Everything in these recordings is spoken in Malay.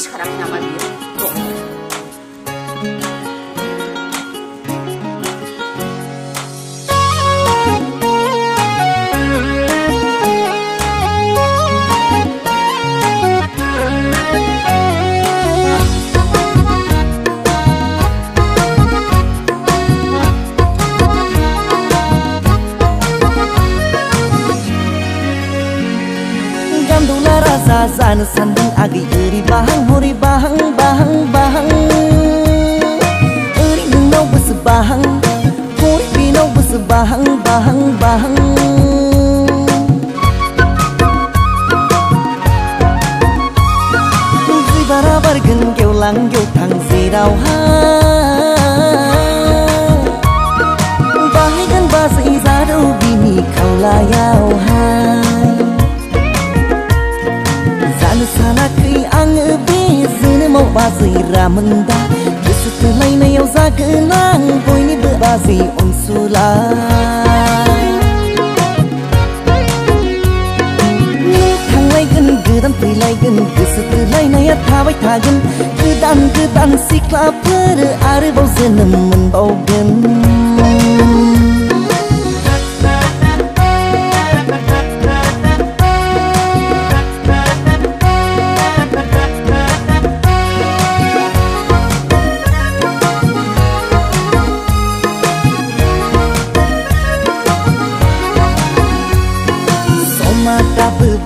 सिखाराखै नामा बियो? Zaను sandung agi iri bahang hori bahang bahang bahang iri nau bus bahang hori pinau bus bahang bahang bahang Zui barabar gen geu lang geu thang zirau ha Bahai gan basai zarau bini kaulayau ha Sanakai ang bezin mau bazai ramanda Setelah nayau zagenang boy ni berbazai onsulai Thang lai gen gedan pilai gen Setelah nayat thabai thagen Gedan sikla per arbau zenem menbau gen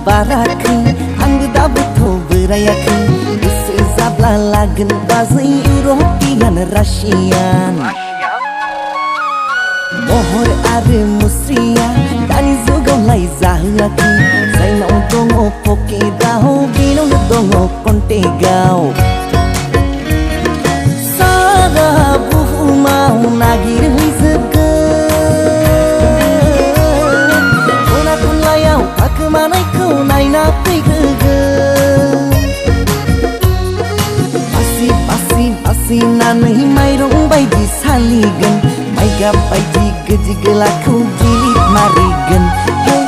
Barakai, anggu dapat tu berayakai. Sezabla lagen bazai European Russian. Mohor are musria, dani zugau lai zahaki. Sai nau dongo poke daho, bino le dongo konte gau. Sara buhu mau nagir huizega. Kona kun layau pak manai nai na pigga Pasi na nahi mai rong bai di saligan Mai ga bai di gejigla ku dilit marigan Hey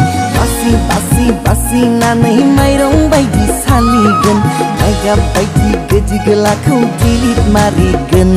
pasi na nahi mai rong bai di saligan Mai ga bai di gejigla ku dilit marigan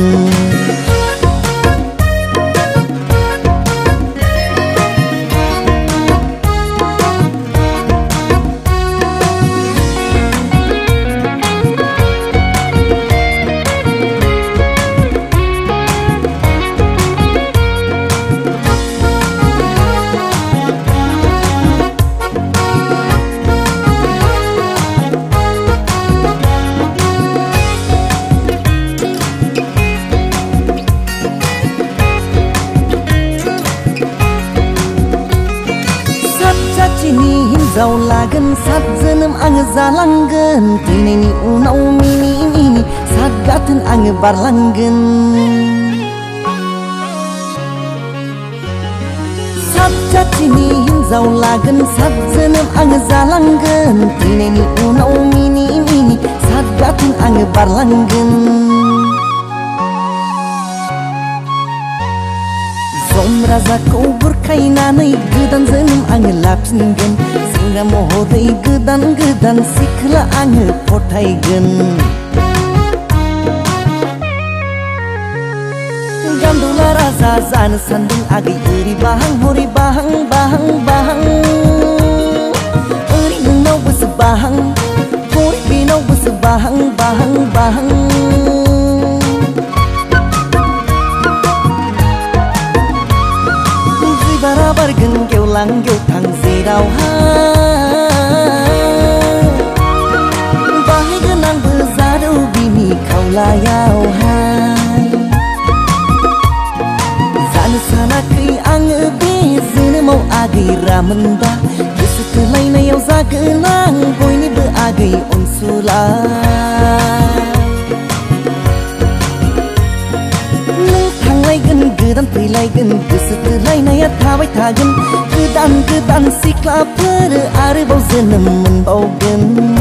Zau lagan sat zenem ang zalanggen Tineni unau mini sat gaten ang barlanggen Sat cacini zau lagan sat zenem ang zalanggen Tineni unau mini sat gaten ang barlanggen Raza kau berkainanai gedan zenem ang lapsingen Sehingga mohodai gedan sikla ang potaigen Gandula raza zan sandung agi iri bahang hori bahang bahang bahang Iri nau bus bahang hori pinau bus bahang bahang bahang Barabar gen geu lang geu thang zirau ha Bahai genang bezarau bini kaulayau hai Zana sanakai ang bezin mau agai ramanda Setelah nayau zagenang boy ni beagai onsulai Gedan pilai gen setelah nayat thabai thagen Gedan sikla per arbau zenem menbau gen